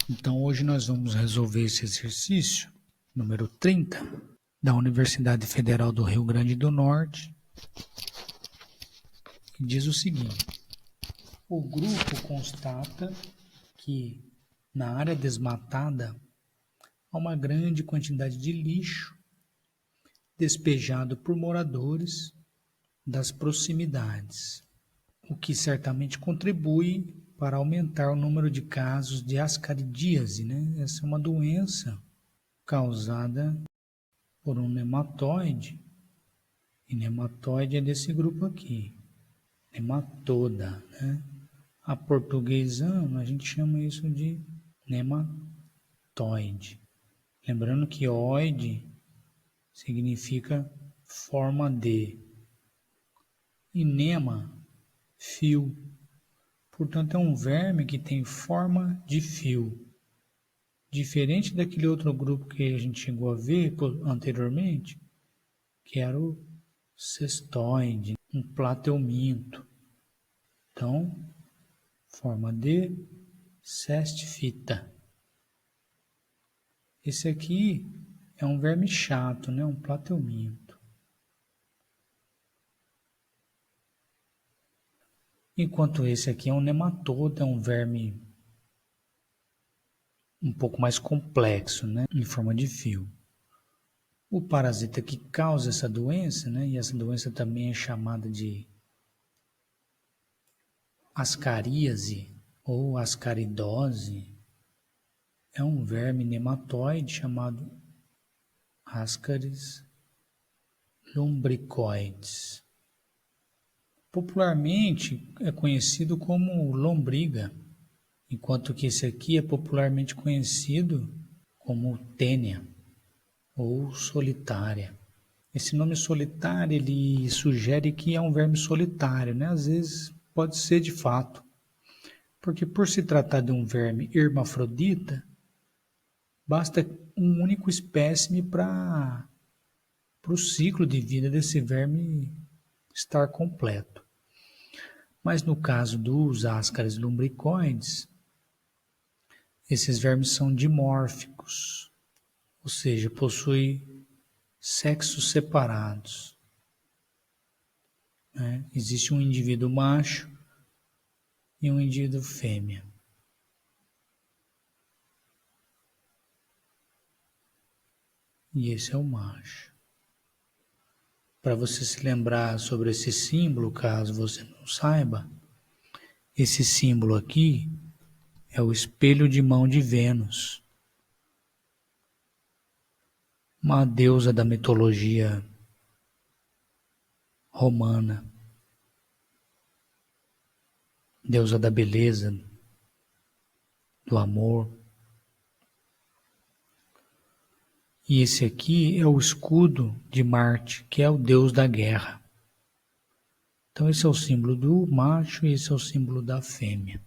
Então, hoje nós vamos resolver esse exercício, número 30, da Universidade Federal do Rio Grande do Norte, que diz o seguinte: o grupo constata que na área desmatada há uma grande quantidade de lixo despejado por moradores das proximidades, o que certamente contribui para aumentar o número de casos de ascaridíase, né? Essa é uma doença causada por um nematóide, e nematóide é desse grupo aqui, nematoda, né? Aportuguesando, a gente chama isso de nematóide. Lembrando que oide significa forma de, e nema, fio. Portanto, é um verme que tem forma de fio. Diferente daquele outro grupo que a gente chegou a ver anteriormente, que era o cestoide, um plateuminto. Então, forma de cestifita. Esse aqui é um verme chato, né? Um plateuminto. Enquanto esse aqui é um nematoda, é um verme um pouco mais complexo, né? Em forma de fio. O parasita que causa essa doença, né? E essa doença também é chamada de ascaríase ou ascaridose, é um verme nematóide chamado Ascaris lumbricoides. Popularmente é conhecido como lombriga, enquanto que esse aqui é popularmente conhecido como tênia ou solitária. Esse nome solitário ele sugere que é um verme solitário, né? Às vezes pode ser de fato, porque por se tratar de um verme hermafrodita, basta um único espécime para o ciclo de vida desse verme estar completo. Mas no caso dos Ascaris lumbricoides, esses vermes são dimórficos, ou seja, possuem sexos separados. Né? Existe um indivíduo macho e um indivíduo fêmea. E esse é o macho. Para você se lembrar sobre esse símbolo, caso você não saiba, esse símbolo aqui é o espelho de mão de Vênus, uma deusa da mitologia romana, deusa da beleza, do amor. E esse aqui é o escudo de Marte, que é o deus da guerra. Então esse é o símbolo do macho e esse é o símbolo da fêmea.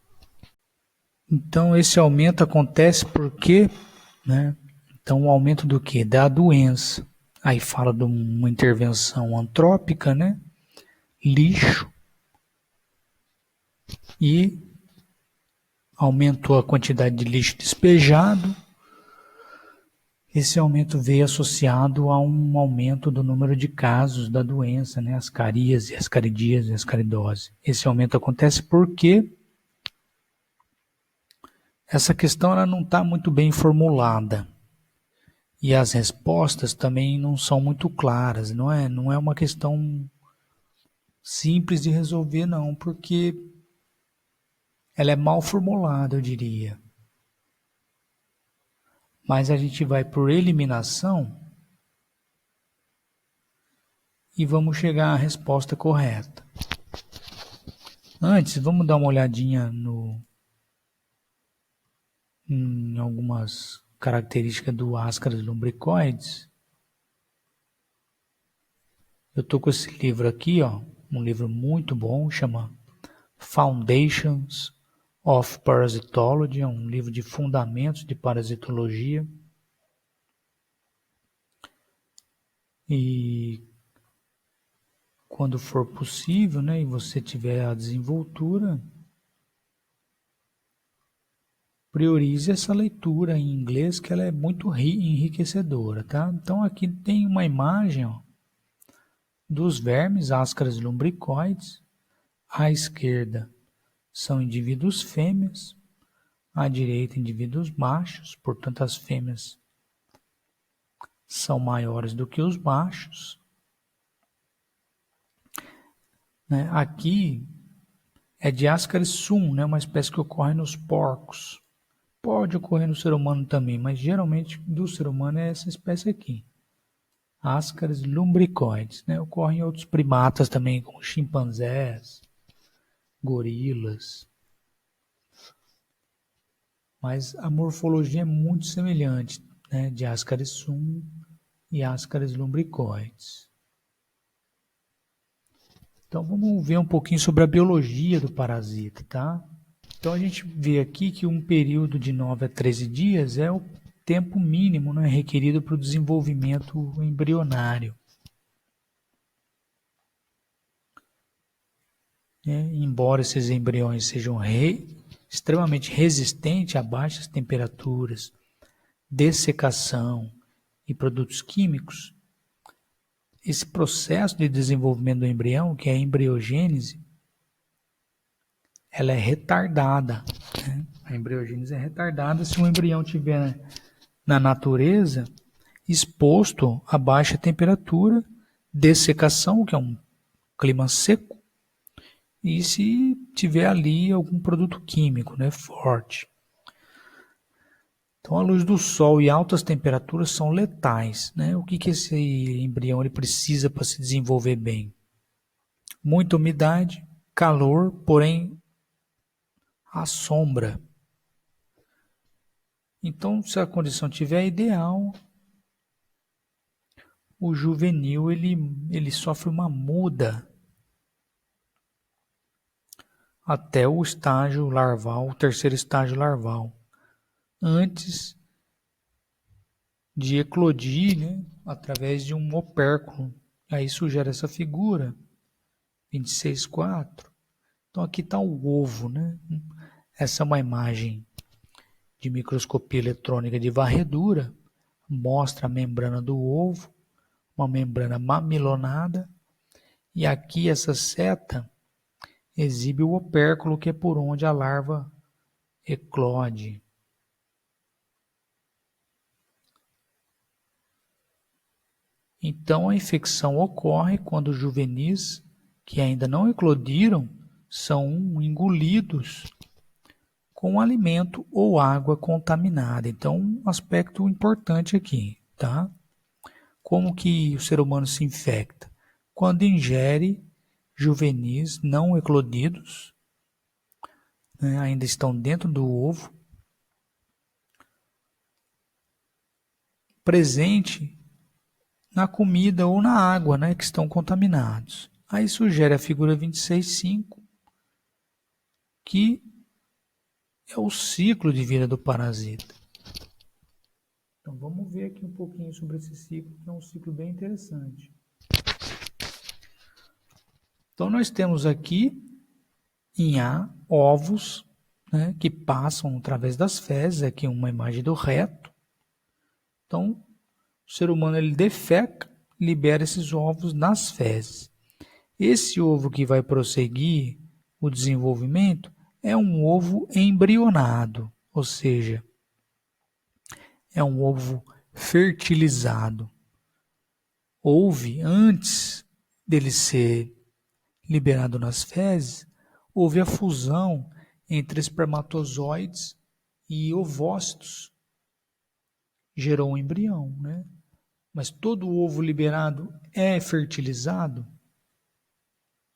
Então esse aumento acontece porque, né? Então o aumento do quê? Da doença. Aí fala de uma intervenção antrópica, né? Lixo. E aumentou a quantidade de lixo despejado. Esse aumento veio associado a um aumento do número de casos da doença, né? Ascaríase, ascaridíase, ascaridose. Esse aumento acontece porque essa questão ela não está muito bem formulada. E as respostas também não são muito claras. Não é uma questão simples de resolver, não, porque ela é mal formulada, eu diria. Mas a gente vai por eliminação e vamos chegar à resposta correta. Antes, vamos dar uma olhadinha em algumas características do Ascaris lumbricoides. Eu estou com esse livro aqui, ó, um livro muito bom, chama Foundations of Parasitology, é um livro de fundamentos de parasitologia. E quando for possível, né, e você tiver a desenvoltura, priorize essa leitura em inglês, que ela é muito enriquecedora, tá? Então aqui tem uma imagem, ó, dos vermes, ascaris lumbricoides. À esquerda são indivíduos fêmeas, à direita indivíduos machos, portanto as fêmeas são maiores do que os machos. Né? Aqui é de Ascaris sum, né? Uma espécie que ocorre nos porcos. Pode ocorrer no ser humano também, mas geralmente do ser humano é essa espécie aqui. Ascaris lumbricoides. Né? Ocorre em outros primatas também, como chimpanzés, gorilas. Mas a morfologia é muito semelhante, né? De Ascaris sum e Ascaris lumbricoides. Então vamos ver um pouquinho sobre a biologia do parasita, tá? Então a gente vê aqui que um período de 9 a 13 dias é o tempo mínimo, né, requerido para o desenvolvimento embrionário. Embora esses embriões sejam extremamente resistentes a baixas temperaturas, dessecação e produtos químicos, esse processo de desenvolvimento do embrião, que é a embriogênese, ela é retardada. Né? A embriogênese é retardada se o embrião estiver na natureza exposto a baixa temperatura, dessecação, que é um clima seco, e se tiver ali algum produto químico, né, forte. Então, a luz do sol e altas temperaturas são letais. Né? O que esse embrião ele precisa para se desenvolver bem? Muita umidade, calor, porém a sombra. Então, se a condição estiver ideal, o juvenil ele sofre uma muda até o estágio larval, o terceiro estágio larval, antes de eclodir, né, através de um opérculo. Aí sugere essa figura, 26,4. Então aqui está o ovo, né? Essa é uma imagem de microscopia eletrônica de varredura, mostra a membrana do ovo, uma membrana mamilonada, e aqui essa seta exibe o opérculo, que é por onde a larva eclode. Então a infecção ocorre quando os juvenis, que ainda não eclodiram, são engolidos com alimento ou água contaminada. Então, um aspecto importante aqui, tá? Como que o ser humano se infecta? Quando ingere juvenis não eclodidos, né, ainda estão dentro do ovo, presente na comida ou na água, né, que estão contaminados. Aí sugere a figura 26,5, que é o ciclo de vida do parasita. Então vamos ver aqui um pouquinho sobre esse ciclo, que é um ciclo bem interessante. Então nós temos aqui em A ovos, né, que passam através das fezes, aqui uma imagem do reto. Então o ser humano ele defeca, libera esses ovos nas fezes. Esse ovo que vai prosseguir o desenvolvimento é um ovo embrionado, ou seja, é um ovo fertilizado. Houve, antes dele ser liberado nas fezes, houve a fusão entre espermatozoides e ovócitos. Gerou um embrião, né? Mas todo ovo liberado é fertilizado?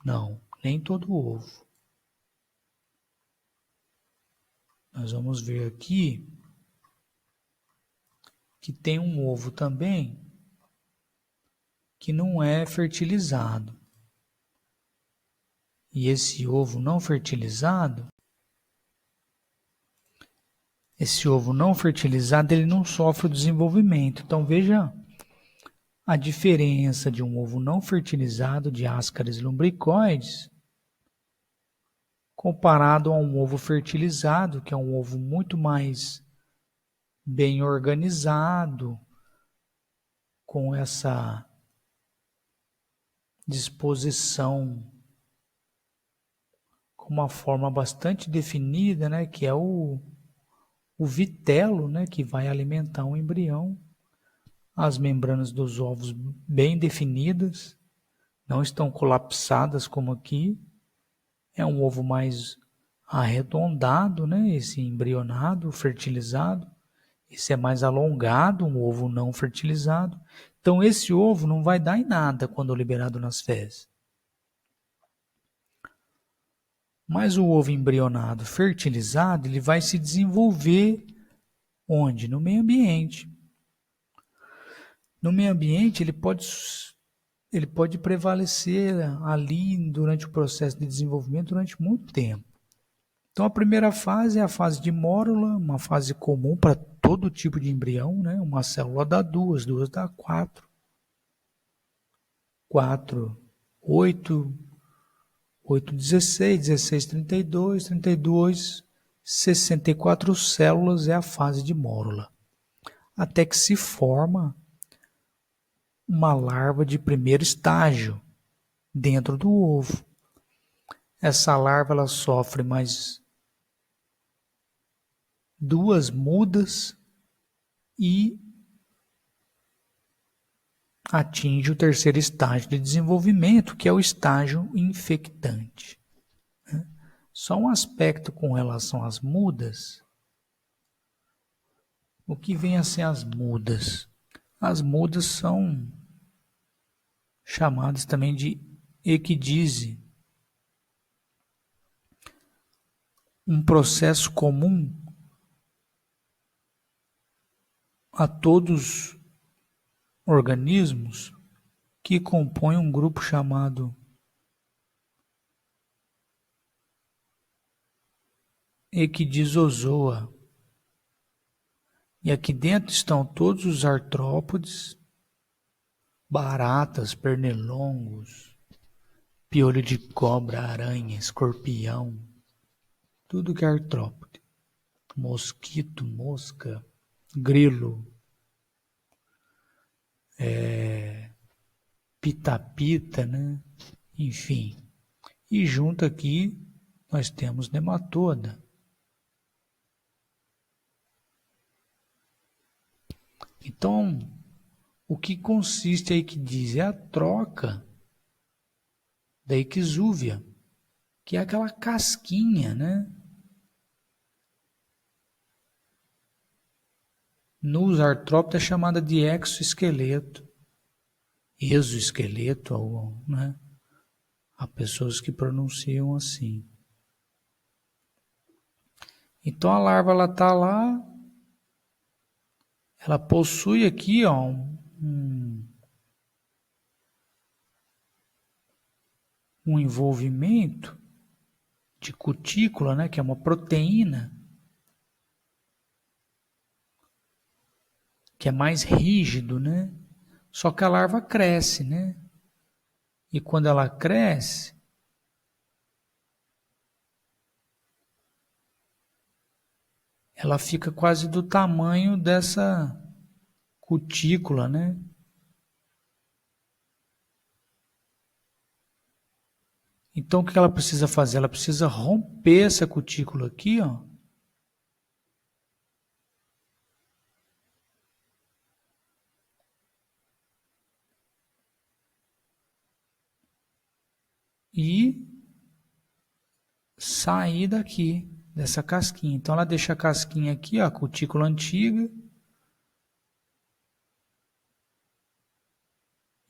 Não, nem todo ovo. Nós vamos ver aqui que tem um ovo também que não é fertilizado. E esse ovo não fertilizado, ele não sofre o desenvolvimento. Então veja a diferença de um ovo não fertilizado de Ascaris lumbricoides comparado a um ovo fertilizado, que é um ovo muito mais bem organizado, com essa disposição, com uma forma bastante definida, né, que é o vitelo, né, que vai alimentar o embrião. As membranas dos ovos bem definidas, não estão colapsadas como aqui. É um ovo mais arredondado, né, esse embrionado, fertilizado. Esse é mais alongado, um ovo não fertilizado. Então, esse ovo não vai dar em nada quando liberado nas fezes. Mas o ovo embrionado fertilizado, ele vai se desenvolver onde? No meio ambiente. No meio ambiente, ele pode prevalecer ali durante o processo de desenvolvimento durante muito tempo. Então, a primeira fase é a fase de mórula, uma fase comum para todo tipo de embrião, né? Uma célula dá duas dá quatro. 4, 8, 8, 16, 16, 32, 32, 64 células é a fase de mórula. Até que se forma uma larva de primeiro estágio dentro do ovo. Essa larva ela sofre mais 2 mudas e atinge o terceiro estágio de desenvolvimento, que é o estágio infectante. Só um aspecto com relação às mudas. O que vem a ser as mudas? As mudas são chamadas também de equidise. Um processo comum a todos os organismos que compõem um grupo chamado Equidisozoa. E aqui dentro estão todos os artrópodes, baratas, pernilongos, piolho de cobra, aranha, escorpião, tudo que é artrópode. Mosquito, mosca, grilo, pita-pita, né? Enfim. E junto aqui nós temos nematoda. Então, o que consiste aí que diz? É a troca da exúvia, que é aquela casquinha, né? Nos artrópodes é chamada de exoesqueleto, exoesqueleto, né? Há pessoas que pronunciam assim. Então a larva ela está lá, ela possui aqui ó, um envolvimento de cutícula, né, que é uma proteína, que é mais rígido, né? Só que a larva cresce, né? E quando ela cresce, ela fica quase do tamanho dessa cutícula, né? Então o que ela precisa fazer? Ela precisa romper essa cutícula aqui, ó. E sair daqui, dessa casquinha. Então ela deixa a casquinha aqui, ó, a cutícula antiga,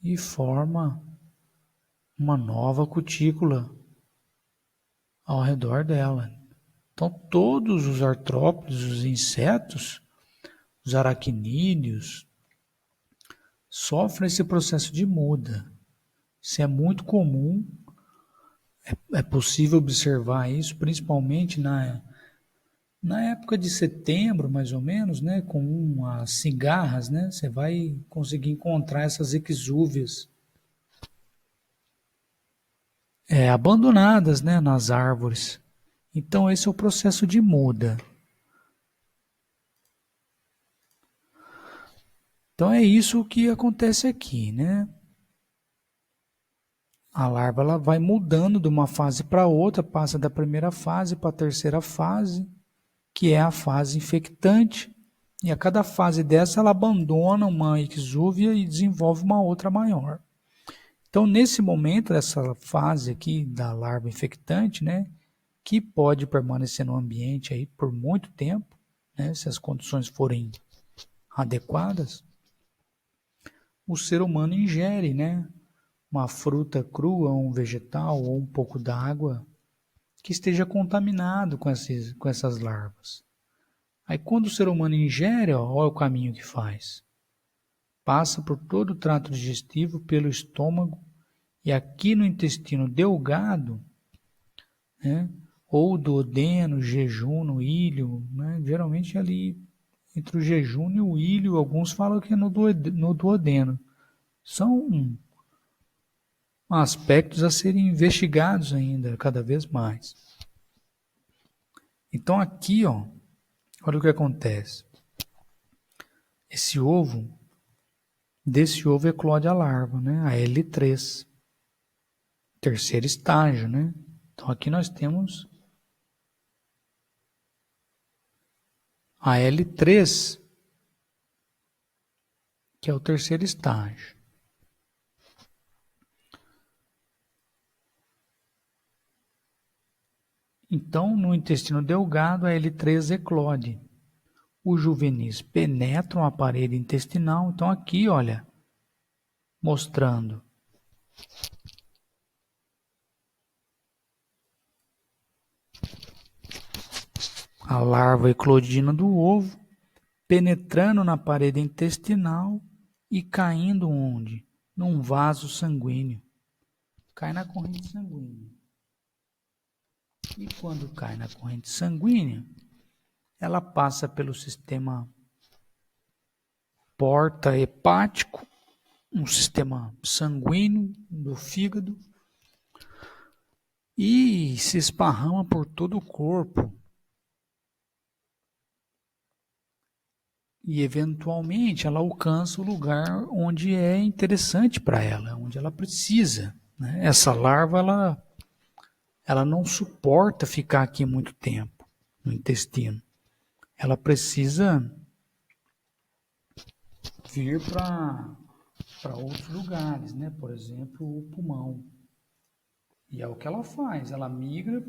e forma uma nova cutícula ao redor dela. Então todos os artrópodes, os insetos, os aracnídeos, sofrem esse processo de muda. Isso é muito comum. É possível observar isso, principalmente na época de setembro, mais ou menos, né, com as cigarras, né, você vai conseguir encontrar essas exúvias abandonadas, né, nas árvores. Então, esse é o processo de muda. Então, é isso que acontece aqui, né? A larva ela vai mudando de uma fase para outra, passa da primeira fase para a terceira fase, que é a fase infectante. E a cada fase dessa, ela abandona uma exúvia e desenvolve uma outra maior. Então, nesse momento, essa fase aqui da larva infectante, né, que pode permanecer no ambiente aí por muito tempo, né, se as condições forem adequadas, o ser humano ingere, né, uma fruta crua, um vegetal ou um pouco d'água que esteja contaminado com essas larvas. Aí quando o ser humano ingere, ó, olha o caminho que faz. Passa por todo o trato digestivo, pelo estômago, e aqui no intestino delgado, né, ou duodeno, jejum, ilho, né, geralmente ali entre o jejum e o ilho, alguns falam que é no duodeno. São aspectos a serem investigados ainda, cada vez mais. Então aqui, ó, olha o que acontece. Esse ovo, desse ovo eclode a larva, né? A L3. Terceiro estágio, né? Então aqui nós temos a L3, que é o terceiro estágio. Então, no intestino delgado, a L3 eclode. Os juvenis penetram a parede intestinal. Então aqui, olha, mostrando a larva eclodindo do ovo, penetrando na parede intestinal e caindo onde? Num vaso sanguíneo. Cai na corrente sanguínea. E quando cai na corrente sanguínea, ela passa pelo sistema porta-hepático, um sistema sanguíneo do fígado, e se esparrama por todo o corpo. E eventualmente ela alcança o lugar onde é interessante para ela, onde ela precisa, né? Essa larva ela não suporta ficar aqui muito tempo no intestino. Ela precisa vir para outros lugares, né? Por exemplo, o pulmão. E é o que ela faz, ela migra.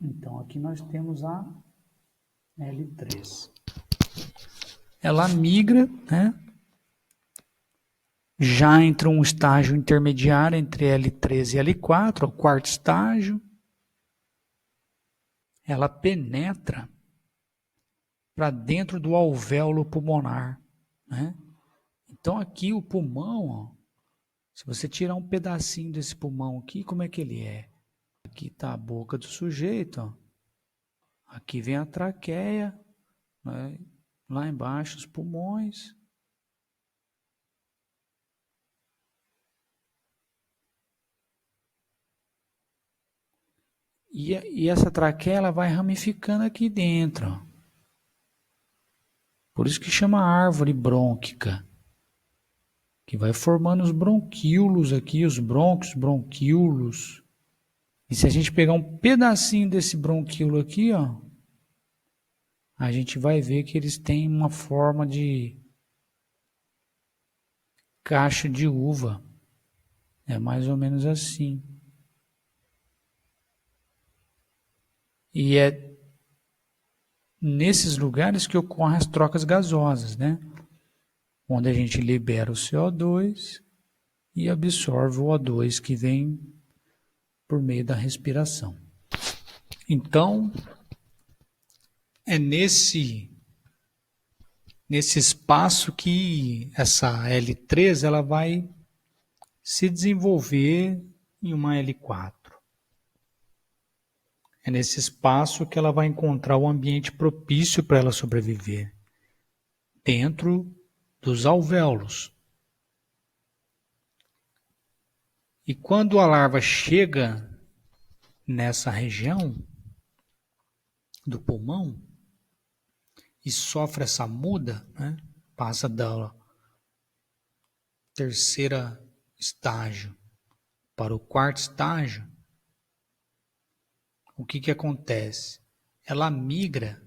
Então aqui nós temos a L3. Ela migra, né? Já entra um estágio intermediário entre L3 e L4, o quarto estágio. Ela penetra para dentro do alvéolo pulmonar, né? Então aqui o pulmão, ó, se você tirar um pedacinho desse pulmão aqui, como é que ele é? Aqui está a boca do sujeito, ó. Aqui vem a traqueia, né? Lá embaixo os pulmões. E essa traqueia ela vai ramificando aqui dentro, ó. Por isso que chama árvore brônquica, que vai formando os bronquíolos aqui, os brônquios, bronquíolos. E se a gente pegar um pedacinho desse bronquíolo aqui, ó, a gente vai ver que eles têm uma forma de caixa de uva. É mais ou menos assim. E é nesses lugares que ocorrem as trocas gasosas, né? Onde a gente libera o CO2 e absorve o O2 que vem por meio da respiração. Então, é nesse espaço que essa L3 ela vai se desenvolver em uma L4. É nesse espaço que ela vai encontrar o ambiente propício para ela sobreviver, dentro dos alvéolos. E quando a larva chega nessa região do pulmão e sofre essa muda, né? Passa da terceira estágio para o quarto estágio, o que acontece? Ela migra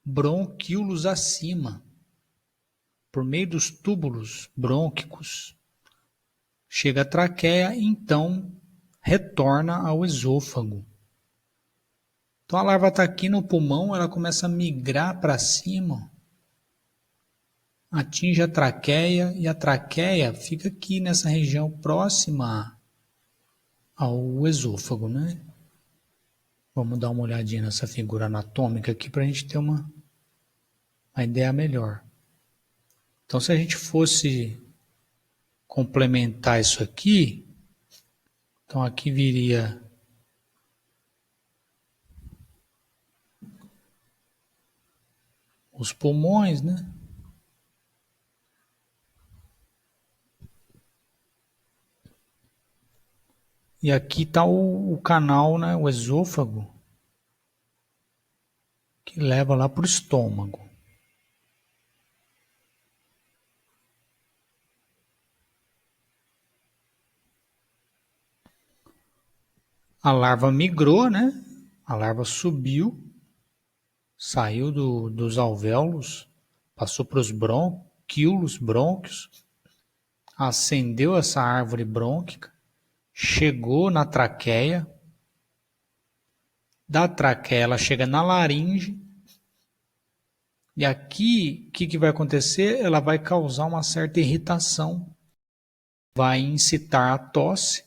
bronquíolos acima, por meio dos túbulos brônquicos, chega à traqueia e então retorna ao esôfago. Então a larva está aqui no pulmão, ela começa a migrar para cima, atinge a traqueia e a traqueia fica aqui nessa região próxima ao esôfago, né? Vamos dar uma olhadinha nessa figura anatômica aqui para a gente ter uma ideia melhor. Então, se a gente fosse complementar isso aqui, então aqui viria os pulmões, né? E aqui está o canal, né? O esôfago, que leva lá para o estômago. A larva migrou, né? A larva subiu, saiu dos alvéolos, passou para os brônquios, ascendeu essa árvore brônquica, chegou na traqueia, da traqueia ela chega na laringe, e aqui, o que vai acontecer? Ela vai causar uma certa irritação, vai incitar a tosse,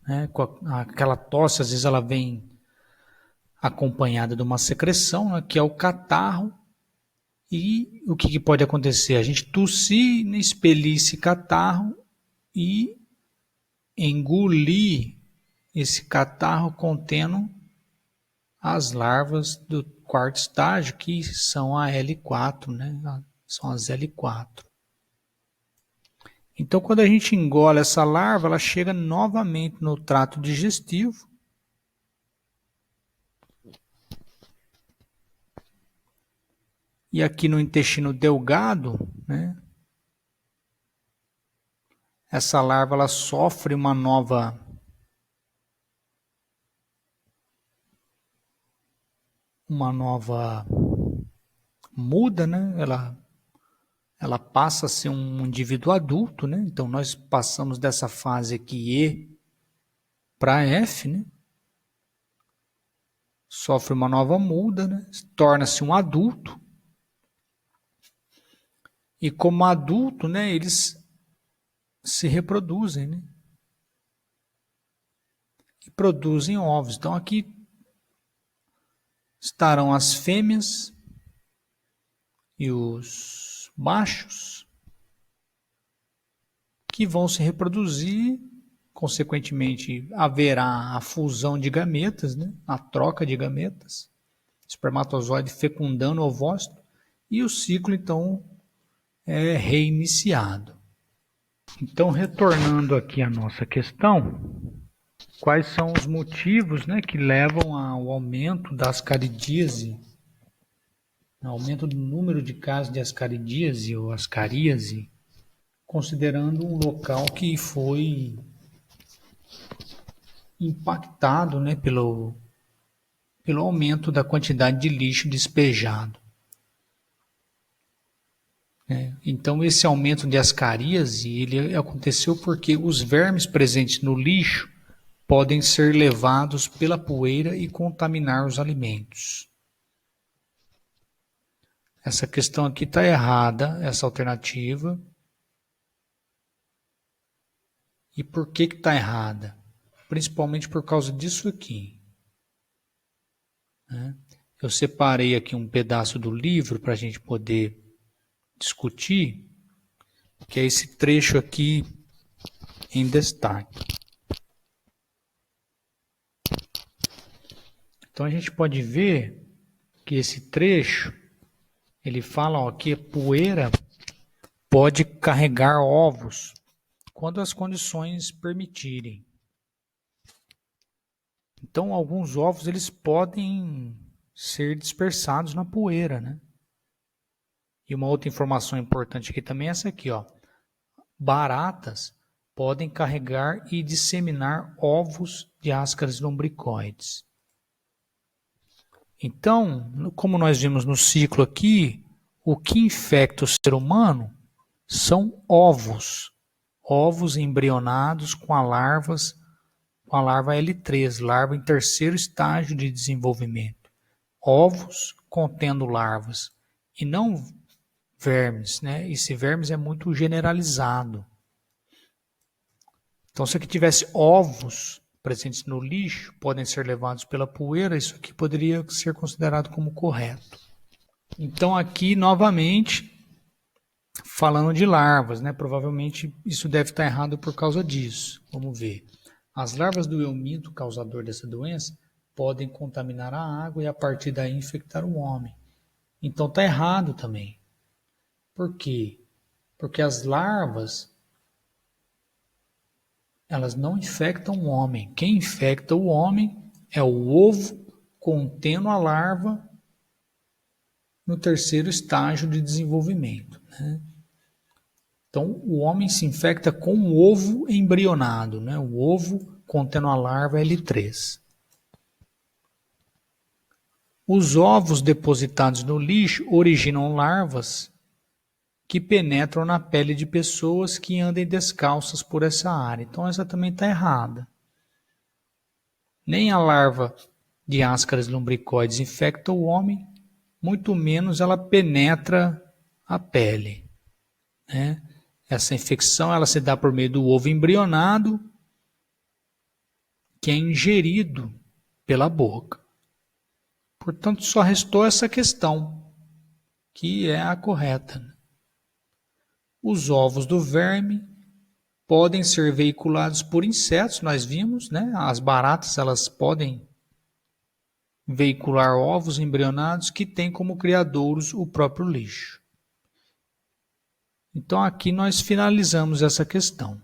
né? Aquela tosse, às vezes ela vem acompanhada de uma secreção, né? Que é o catarro, e o que pode acontecer? A gente tossir, expelir esse catarro e engolir esse catarro contendo as larvas do quarto estágio, que são a L4, né? São as L4. Então, quando a gente engole essa larva, ela chega novamente no trato digestivo. E aqui no intestino delgado, né? Essa larva ela sofre uma nova muda, né? Ela passa a ser um indivíduo adulto, né? Então nós passamos dessa fase aqui E para F, né? Sofre uma nova muda, né? Torna-se um adulto. E como adulto, né, eles se reproduzem, né? E produzem ovos. Então aqui estarão as fêmeas e os machos que vão se reproduzir, consequentemente haverá a fusão de gametas, né? A troca de gametas, espermatozoide fecundando o ovócito, e o ciclo então é reiniciado. Então, retornando aqui à nossa questão, quais são os motivos, né, que levam ao aumento da ascaridíase, aumento do número de casos de ascaridíase ou ascaríase, considerando um local que foi impactado, né, pelo aumento da quantidade de lixo despejado. Então, esse aumento de ascaríase ele aconteceu porque os vermes presentes no lixo podem ser levados pela poeira e contaminar os alimentos. Essa questão aqui está errada, essa alternativa. E por que está errada? Principalmente por causa disso aqui. Eu separei aqui um pedaço do livro para a gente poder discutir, que é esse trecho aqui em destaque. Então a gente pode ver que esse trecho, ele fala que a poeira pode carregar ovos quando as condições permitirem. Então, alguns ovos eles podem ser dispersados na poeira, né? E uma outra informação importante aqui também é essa aqui, ó. Baratas podem carregar e disseminar ovos de ascaris lombricoides. Então, como nós vimos no ciclo aqui, o que infecta o ser humano são ovos. Ovos embrionados com a larva L3, larva em terceiro estágio de desenvolvimento. Ovos contendo larvas e não vermes, né? Esse vermes é muito generalizado. Então, se aqui tivesse ovos presentes no lixo, podem ser levados pela poeira, isso aqui poderia ser considerado como correto. Então, aqui, novamente, falando de larvas, né? Provavelmente isso deve estar errado por causa disso. Vamos ver. As larvas do eumínto, causador dessa doença, podem contaminar a água e a partir daí infectar o homem. Então está errado também. Por quê? Porque as larvas, elas não infectam o homem. Quem infecta o homem é o ovo contendo a larva no terceiro estágio de desenvolvimento, né? Então, o homem se infecta com o ovo embrionado, né? O ovo contendo a larva L3. Os ovos depositados no lixo originam larvas que penetram na pele de pessoas que andem descalças por essa área. Então, essa também está errada. Nem a larva de ascaris lumbricoides infecta o homem, muito menos ela penetra a pele, né? Essa infecção ela se dá por meio do ovo embrionado, que é ingerido pela boca. Portanto, só restou essa questão, que é a correta. Os ovos do verme podem ser veiculados por insetos, nós vimos, né? As baratas elas podem veicular ovos embrionados que têm como criadouros o próprio lixo. Então aqui nós finalizamos essa questão.